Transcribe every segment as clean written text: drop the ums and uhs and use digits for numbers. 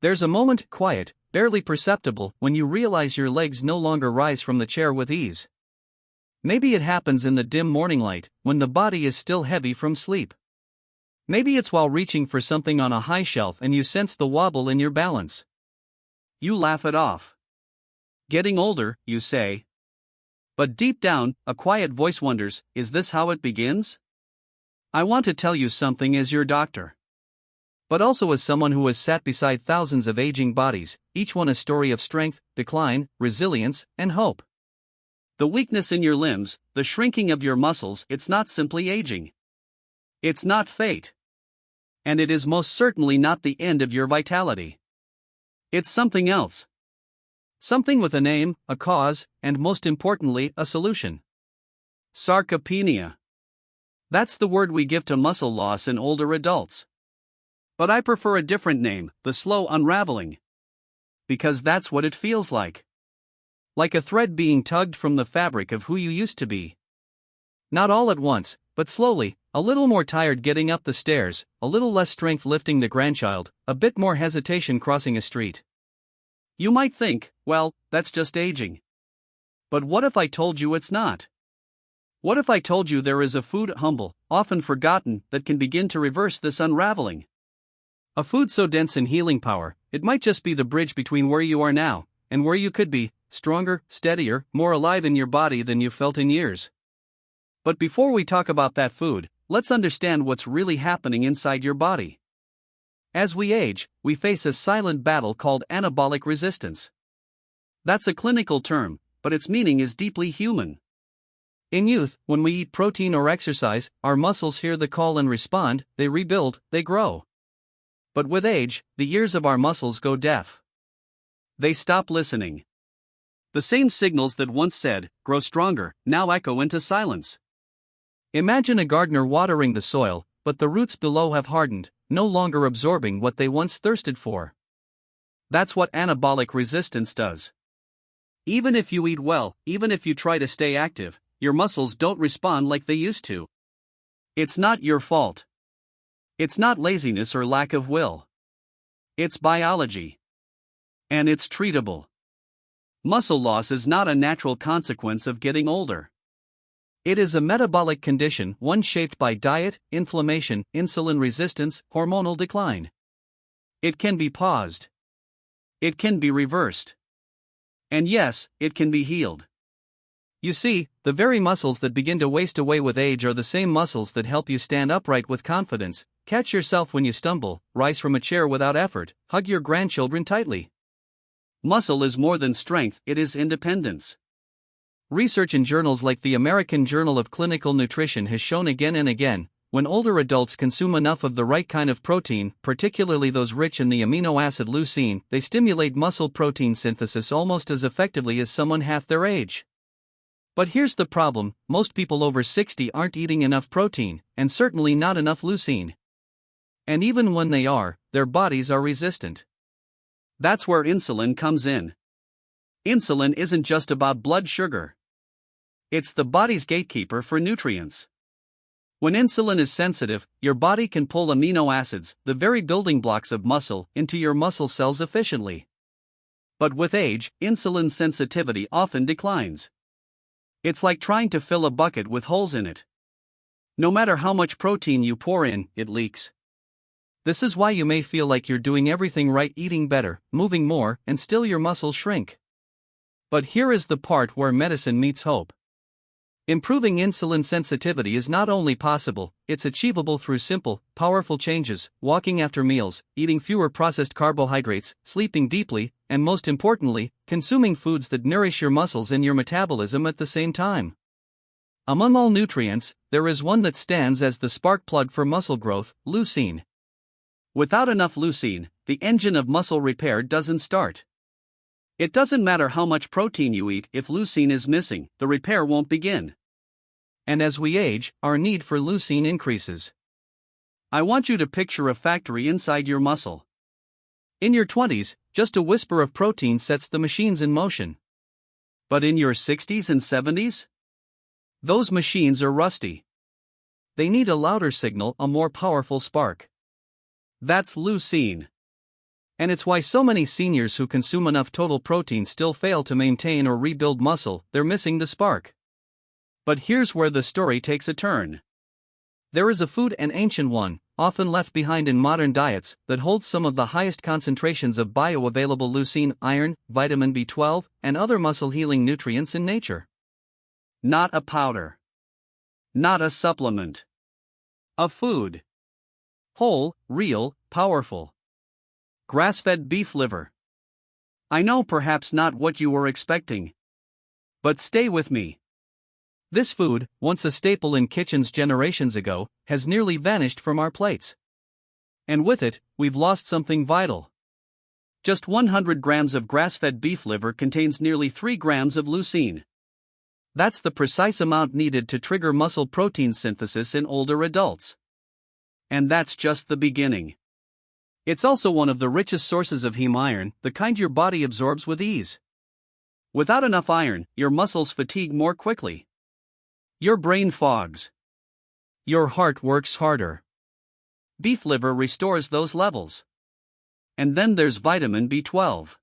There's a moment, quiet, barely perceptible, when you realize your legs no longer rise from the chair with ease. Maybe it happens in the dim morning light, when the body is still heavy from sleep. Maybe it's while reaching for something on a high shelf and you sense the wobble in your balance. You laugh it off. Getting older, you say. But deep down, a quiet voice wonders, is this how it begins? I want to tell you something as your doctor. But also as someone who has sat beside thousands of aging bodies, each one a story of strength, decline, resilience, and hope. The weakness in your limbs, the shrinking of your muscles, it's not simply aging. It's not fate. And it is most certainly not the end of your vitality. It's something else. Something with a name, a cause, and most importantly, a solution. Sarcopenia. That's the word we give to muscle loss in older adults. But I prefer a different name, the slow unraveling. Because that's what it feels like. Like a thread being tugged from the fabric of who you used to be. Not all at once, but slowly, a little more tired getting up the stairs, a little less strength lifting the grandchild, a bit more hesitation crossing a street. You might think, well, that's just aging. But what if I told you it's not? What if I told you there is a food humble, often forgotten, that can begin to reverse this unraveling? A food so dense in healing power, it might just be the bridge between where you are now and where you could be, stronger, steadier, more alive in your body than you've felt in years. But before we talk about that food, let's understand what's really happening inside your body. As we age, we face a silent battle called anabolic resistance. That's a clinical term, but its meaning is deeply human. In youth, when we eat protein or exercise, our muscles hear the call and respond, they rebuild, they grow. But with age, the ears of our muscles go deaf. They stop listening. The same signals that once said, grow stronger, now echo into silence. Imagine a gardener watering the soil, but the roots below have hardened, no longer absorbing what they once thirsted for. That's what anabolic resistance does. Even if you eat well, even if you try to stay active, your muscles don't respond like they used to. It's not your fault. It's not laziness or lack of will. It's biology. And it's treatable. Muscle loss is not a natural consequence of getting older. It is a metabolic condition, one shaped by diet, inflammation, insulin resistance, hormonal decline. It can be paused. It can be reversed. And yes, it can be healed. You see, the very muscles that begin to waste away with age are the same muscles that help you stand upright with confidence, catch yourself when you stumble, rise from a chair without effort, hug your grandchildren tightly. Muscle is more than strength, it is independence. Research in journals like the American Journal of Clinical Nutrition has shown again and again, when older adults consume enough of the right kind of protein, particularly those rich in the amino acid leucine, they stimulate muscle protein synthesis almost as effectively as someone half their age. But here's the problem, most people over 60 aren't eating enough protein, and certainly not enough leucine. And even when they are, their bodies are resistant. That's where insulin comes in. Insulin isn't just about blood sugar. It's the body's gatekeeper for nutrients. When insulin is sensitive, your body can pull amino acids, the very building blocks of muscle, into your muscle cells efficiently. But with age, insulin sensitivity often declines. It's like trying to fill a bucket with holes in it. No matter how much protein you pour in, it leaks. This is why you may feel like you're doing everything right, eating better, moving more, and still your muscles shrink. But here is the part where medicine meets hope. Improving insulin sensitivity is not only possible, it's achievable through simple, powerful changes: walking after meals, eating fewer processed carbohydrates, sleeping deeply, and most importantly, consuming foods that nourish your muscles and your metabolism at the same time. Among all nutrients, there is one that stands as the spark plug for muscle growth: leucine. Without enough leucine, the engine of muscle repair doesn't start. It doesn't matter how much protein you eat, if leucine is missing, the repair won't begin. And as we age, our need for leucine increases. I want you to picture a factory inside your muscle. In your 20s, just a whisper of protein sets the machines in motion. But in your 60s and 70s? Those machines are rusty. They need a louder signal, a more powerful spark. That's leucine. And it's why so many seniors who consume enough total protein still fail to maintain or rebuild muscle. They're missing the spark. But here's where the story takes a turn. There is a food, an ancient one, often left behind in modern diets, that holds some of the highest concentrations of bioavailable leucine, iron, vitamin B12, and other muscle-healing nutrients in nature. Not a powder. Not a supplement. A food. Whole, real, powerful. Grass-fed beef liver. I know, perhaps not what you were expecting. But stay with me. This food, once a staple in kitchens generations ago, has nearly vanished from our plates. And with it, we've lost something vital. Just 100 grams of grass-fed beef liver contains nearly 3 grams of leucine. That's the precise amount needed to trigger muscle protein synthesis in older adults. And that's just the beginning. It's also one of the richest sources of heme iron, the kind your body absorbs with ease. Without enough iron, your muscles fatigue more quickly. Your brain fogs. Your heart works harder. Beef liver restores those levels. And then there's vitamin B12.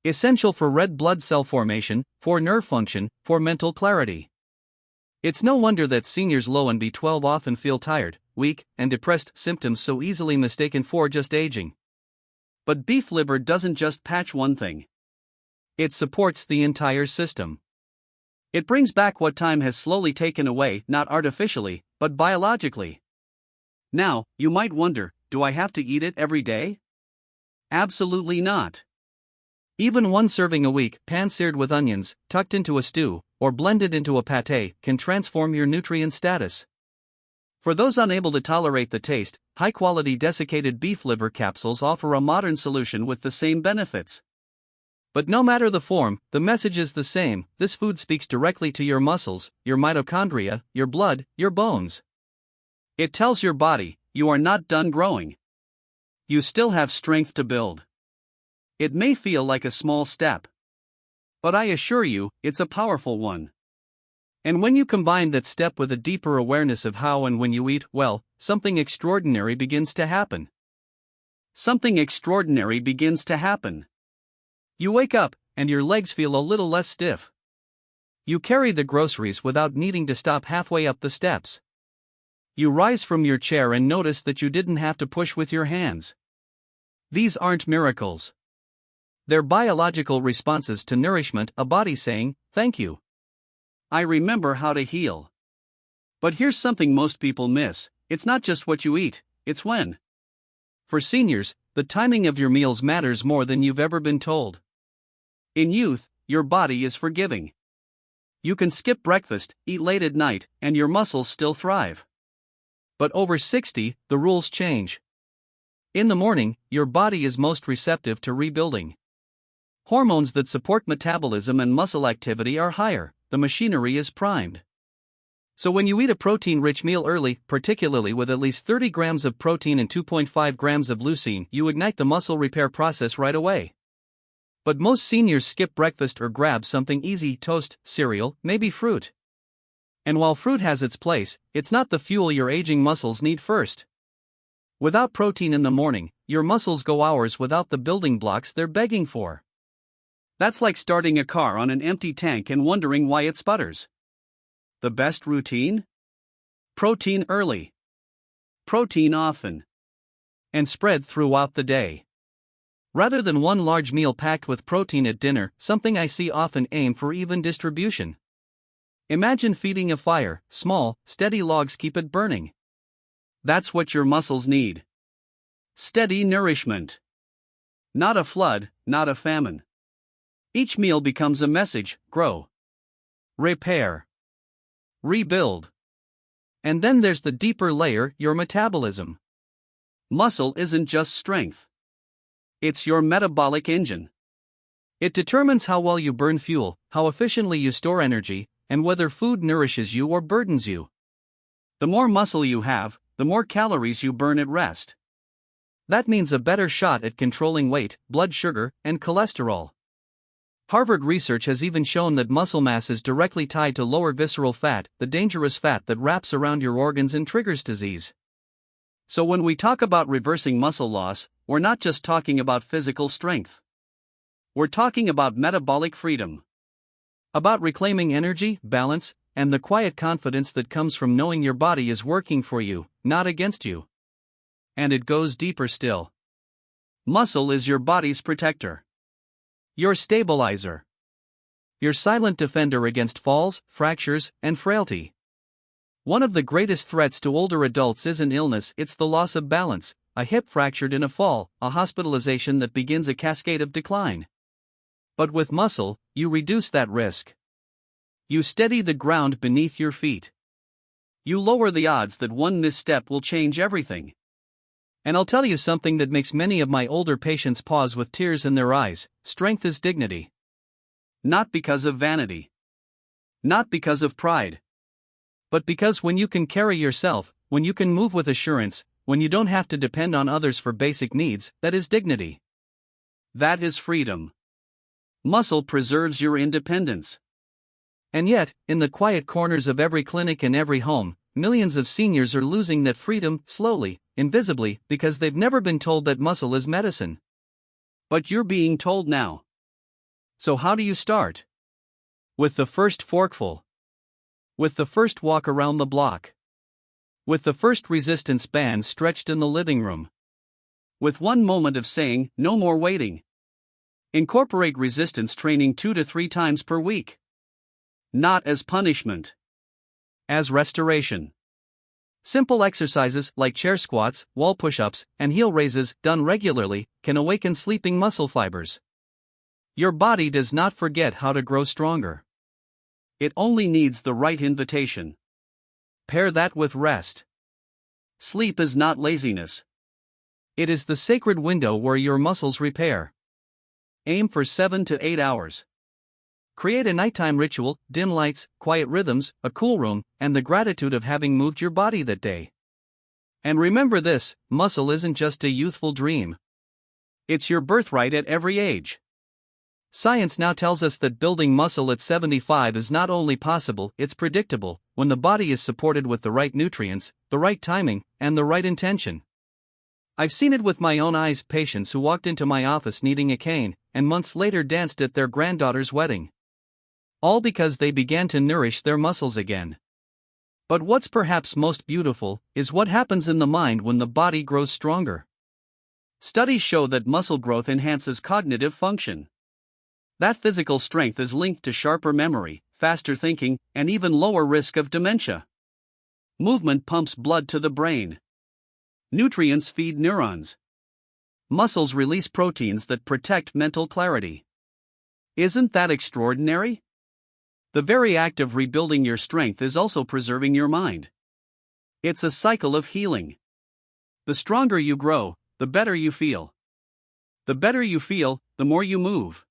Essential for red blood cell formation, for nerve function, for mental clarity. It's no wonder that seniors low in B12 often feel tired, weak, and depressed, symptoms so easily mistaken for just aging. But beef liver doesn't just patch one thing. It supports the entire system. It brings back what time has slowly taken away, not artificially, but biologically. Now, you might wonder, do I have to eat it every day? Absolutely not. Even one serving a week, pan-seared with onions, tucked into a stew, or blended into a pâté, can transform your nutrient status. For those unable to tolerate the taste, high-quality desiccated beef liver capsules offer a modern solution with the same benefits. But no matter the form, the message is the same. This food speaks directly to your muscles, your mitochondria, your blood, your bones. It tells your body, you are not done growing. You still have strength to build. It may feel like a small step. But I assure you, it's a powerful one. And when you combine that step with a deeper awareness of how and when you eat, well, something extraordinary begins to happen. Something extraordinary begins to happen. You wake up, and your legs feel a little less stiff. You carry the groceries without needing to stop halfway up the steps. You rise from your chair and notice that you didn't have to push with your hands. These aren't miracles. They're biological responses to nourishment, a body saying, thank you. I remember how to heal. But here's something most people miss, it's not just what you eat, it's when. For seniors, the timing of your meals matters more than you've ever been told. In youth, your body is forgiving. You can skip breakfast, eat late at night, and your muscles still thrive. But over 60, the rules change. In the morning, your body is most receptive to rebuilding. Hormones that support metabolism and muscle activity are higher, the machinery is primed. So when you eat a protein-rich meal early, particularly with at least 30 grams of protein and 2.5 grams of leucine, you ignite the muscle repair process right away. But most seniors skip breakfast or grab something easy, toast, cereal, maybe fruit. And while fruit has its place, it's not the fuel your aging muscles need first. Without protein in the morning, your muscles go hours without the building blocks they're begging for. That's like starting a car on an empty tank and wondering why it sputters. The best routine? Protein early. Protein often. And spread throughout the day. Rather than one large meal packed with protein at dinner, something I see often, aim for even distribution. Imagine feeding a fire, small, steady logs keep it burning. That's what your muscles need. Steady nourishment. Not a flood, not a famine. Each meal becomes a message: grow, repair, rebuild. And then there's the deeper layer, your metabolism. Muscle isn't just strength. It's your metabolic engine. It determines how well you burn fuel, how efficiently you store energy, and whether food nourishes you or burdens you. The more muscle you have, the more calories you burn at rest. That means a better shot at controlling weight, blood sugar, and cholesterol. Harvard research has even shown that muscle mass is directly tied to lower visceral fat, the dangerous fat that wraps around your organs and triggers disease. So when we talk about reversing muscle loss, we're not just talking about physical strength. We're talking about metabolic freedom. About reclaiming energy, balance, and the quiet confidence that comes from knowing your body is working for you, not against you. And it goes deeper still. Muscle is your body's protector. Your stabilizer. Your silent defender against falls, fractures, and frailty. One of the greatest threats to older adults isn't illness, it's the loss of balance, a hip fractured in a fall, a hospitalization that begins a cascade of decline. But with muscle, you reduce that risk. You steady the ground beneath your feet. You lower the odds that one misstep will change everything. And I'll tell you something that makes many of my older patients pause with tears in their eyes: strength is dignity. Not because of vanity. Not because of pride. But because when you can carry yourself, when you can move with assurance, when you don't have to depend on others for basic needs, that is dignity. That is freedom. Muscle preserves your independence. And yet, in the quiet corners of every clinic and every home, millions of seniors are losing that freedom, slowly, invisibly, because they've never been told that muscle is medicine. But you're being told now. So how do you start? With the first forkful. With the first walk around the block. With the first resistance band stretched in the living room. With one moment of saying, no more waiting. Incorporate resistance training 2 to 3 times per week. Not as punishment. As restoration. Simple exercises like chair squats, wall push-ups, and heel raises, done regularly, can awaken sleeping muscle fibers. Your body does not forget how to grow stronger. It only needs the right invitation. Pair that with rest. Sleep is not laziness. It is the sacred window where your muscles repair. Aim for 7 to 8 hours. Create a nighttime ritual: dim lights, quiet rhythms, a cool room, and the gratitude of having moved your body that day. And remember this: muscle isn't just a youthful dream. It's your birthright at every age. Science now tells us that building muscle at 75 is not only possible, it's predictable, when the body is supported with the right nutrients, the right timing, and the right intention. I've seen it with my own eyes: patients who walked into my office needing a cane, and months later danced at their granddaughter's wedding. All because they began to nourish their muscles again. But what's perhaps most beautiful is what happens in the mind when the body grows stronger. Studies show that muscle growth enhances cognitive function. That physical strength is linked to sharper memory, faster thinking, and even lower risk of dementia. Movement pumps blood to the brain. Nutrients feed neurons. Muscles release proteins that protect mental clarity. Isn't that extraordinary? The very act of rebuilding your strength is also preserving your mind. It's a cycle of healing. The stronger you grow, the better you feel. The better you feel, the more you move.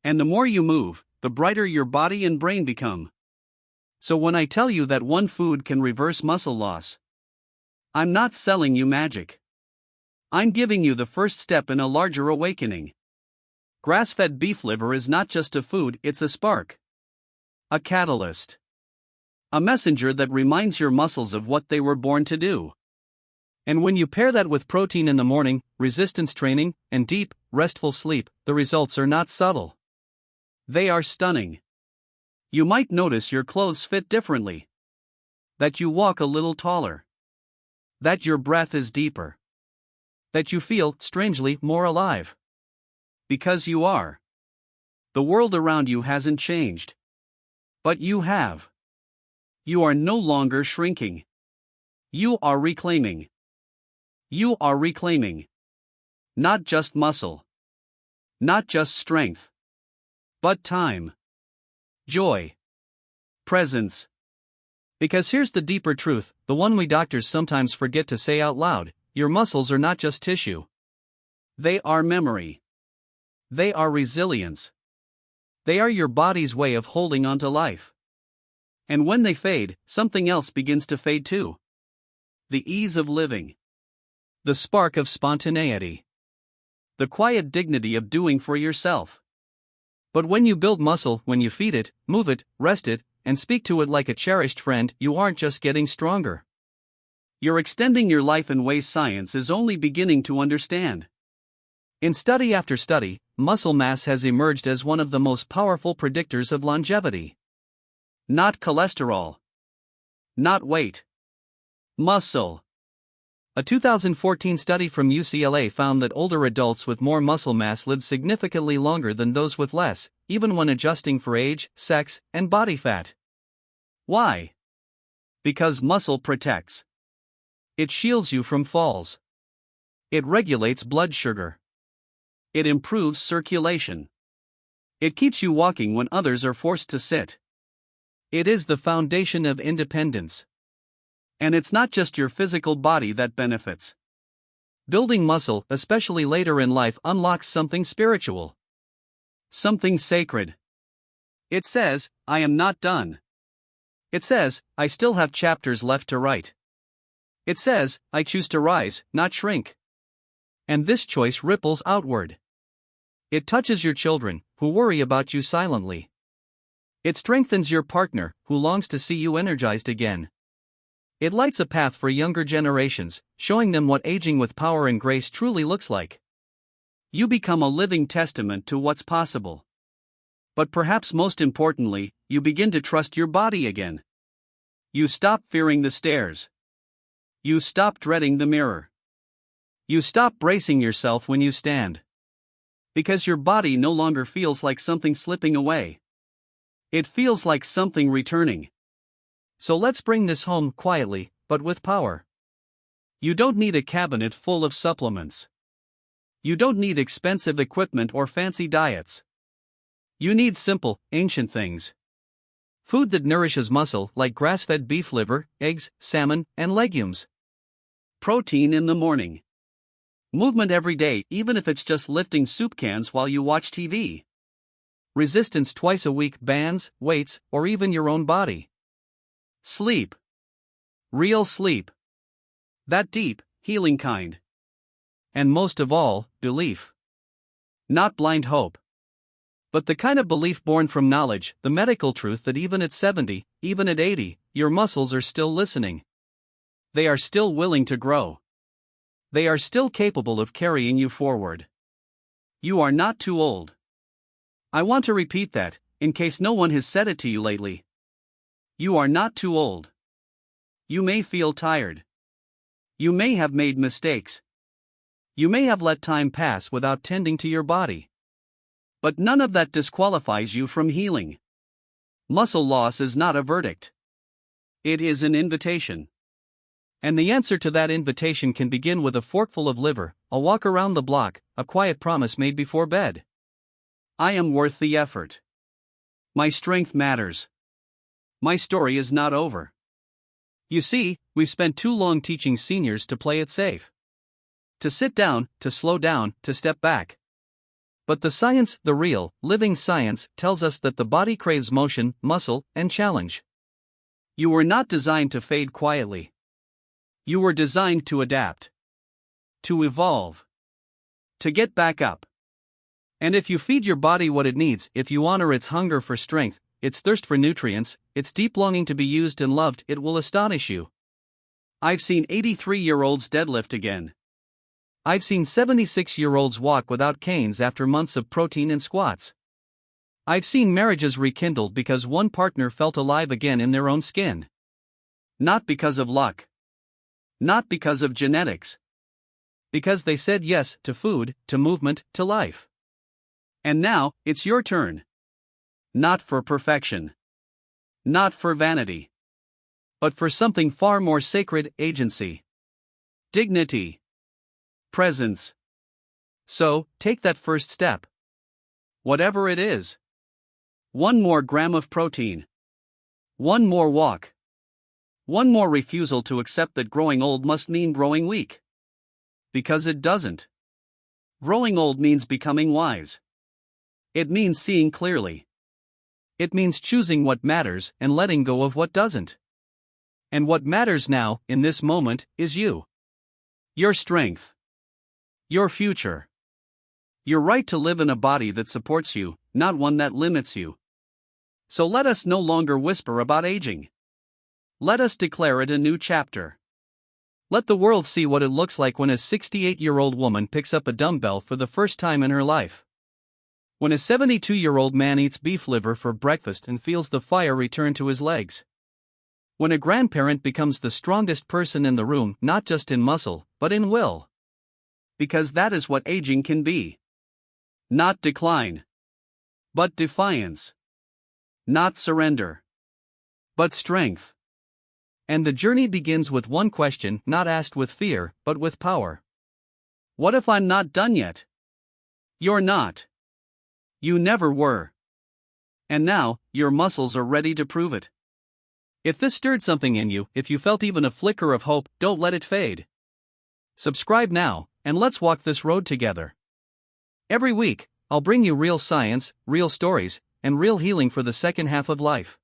And the more you move, the brighter your body and brain become. So when I tell you that one food can reverse muscle loss, I'm not selling you magic. I'm giving you the first step in a larger awakening. Grass-fed beef liver is not just a food, it's a spark. A catalyst. A messenger that reminds your muscles of what they were born to do. And when you pair that with protein in the morning, resistance training, and deep, restful sleep, the results are not subtle. They are stunning. You might notice your clothes fit differently. That you walk a little taller. That your breath is deeper. That you feel, strangely, more alive. Because you are. The world around you hasn't changed. But you have. You are no longer shrinking. You are reclaiming. You are reclaiming. Not just muscle. Not just strength. But time. Joy. Presence. Because here's the deeper truth, the one we doctors sometimes forget to say out loud: your muscles are not just tissue. They are memory. They are resilience. They are your body's way of holding on to life. And when they fade, something else begins to fade too. The ease of living. The spark of spontaneity. The quiet dignity of doing for yourself. But when you build muscle, when you feed it, move it, rest it, and speak to it like a cherished friend, you aren't just getting stronger. You're extending your life in ways science is only beginning to understand. In study after study, muscle mass has emerged as one of the most powerful predictors of longevity. Not cholesterol. Not weight. Muscle. A 2014 study from UCLA found that older adults with more muscle mass lived significantly longer than those with less, even when adjusting for age, sex, and body fat. Why? Because muscle protects. It shields you from falls. It regulates blood sugar. It improves circulation. It keeps you walking when others are forced to sit. It is the foundation of independence. And it's not just your physical body that benefits. Building muscle, especially later in life, unlocks something spiritual. Something sacred. It says, I am not done. It says, I still have chapters left to write. It says, I choose to rise, not shrink. And this choice ripples outward. It touches your children, who worry about you silently. It strengthens your partner, who longs to see you energized again. It lights a path for younger generations, showing them what aging with power and grace truly looks like. You become a living testament to what's possible. But perhaps most importantly, you begin to trust your body again. You stop fearing the stairs. You stop dreading the mirror. You stop bracing yourself when you stand. Because your body no longer feels like something slipping away. It feels like something returning. So let's bring this home quietly, but with power. You don't need a cabinet full of supplements. You don't need expensive equipment or fancy diets. You need simple, ancient things. Food that nourishes muscle, like grass-fed beef liver, eggs, salmon, and legumes. Protein in the morning. Movement every day, even if it's just lifting soup cans while you watch TV. Resistance twice a week, bands, weights, or even your own body. Sleep. Real sleep. That deep, healing kind. And most of all, belief. Not blind hope. But the kind of belief born from knowledge, the medical truth that even at 70, even at 80, your muscles are still listening. They are still willing to grow. They are still capable of carrying you forward. You are not too old. I want to repeat that, in case no one has said it to you lately. You are not too old. You may feel tired. You may have made mistakes. You may have let time pass without tending to your body. But none of that disqualifies you from healing. Muscle loss is not a verdict. It is an invitation. And the answer to that invitation can begin with a forkful of liver, a walk around the block, a quiet promise made before bed. I am worth the effort. My strength matters. My story is not over. You see, we've spent too long teaching seniors to play it safe. To sit down, to slow down, to step back. But the science, the real, living science, tells us that the body craves motion, muscle, and challenge. You were not designed to fade quietly. You were designed to adapt. To evolve. To get back up. And if you feed your body what it needs, if you honor its hunger for strength, its thirst for nutrients, its deep longing to be used and loved, it will astonish you. I've seen 83-year-olds deadlift again. I've seen 76-year-olds walk without canes after months of protein and squats. I've seen marriages rekindled because one partner felt alive again in their own skin. Not because of luck. Not because of genetics. Because they said yes to food, to movement, to life. And now, it's your turn. Not for perfection. Not for vanity. But for something far more sacred: agency. Dignity. Presence. So, take that first step. Whatever it is. 1 more gram of protein. 1 more walk. 1 more refusal to accept that growing old must mean growing weak. Because it doesn't. Growing old means becoming wise. It means seeing clearly. It means choosing what matters and letting go of what doesn't. And what matters now, in this moment, is you. Your strength. Your future. Your right to live in a body that supports you, not one that limits you. So let us no longer whisper about aging. Let us declare it a new chapter. Let the world see what it looks like when a 68-year-old woman picks up a dumbbell for the first time in her life. When a 72-year-old man eats beef liver for breakfast and feels the fire return to his legs. When a grandparent becomes the strongest person in the room, not just in muscle, but in will. Because that is what aging can be. Not decline. But defiance. Not surrender. But strength. And the journey begins with one question, not asked with fear, but with power. What if I'm not done yet? You're not. You never were. And now, your muscles are ready to prove it. If this stirred something in you, if you felt even a flicker of hope, don't let it fade. Subscribe now, and let's walk this road together. Every week, I'll bring you real science, real stories, and real healing for the second half of life.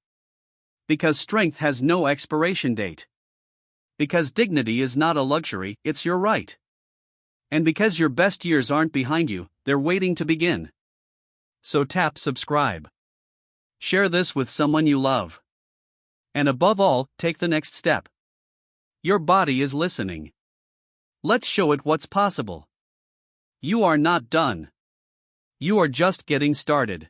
Because strength has no expiration date. Because dignity is not a luxury, it's your right. And because your best years aren't behind you, they're waiting to begin. So tap subscribe. Share this with someone you love. And above all, take the next step. Your body is listening. Let's show it what's possible. You are not done. You are just getting started.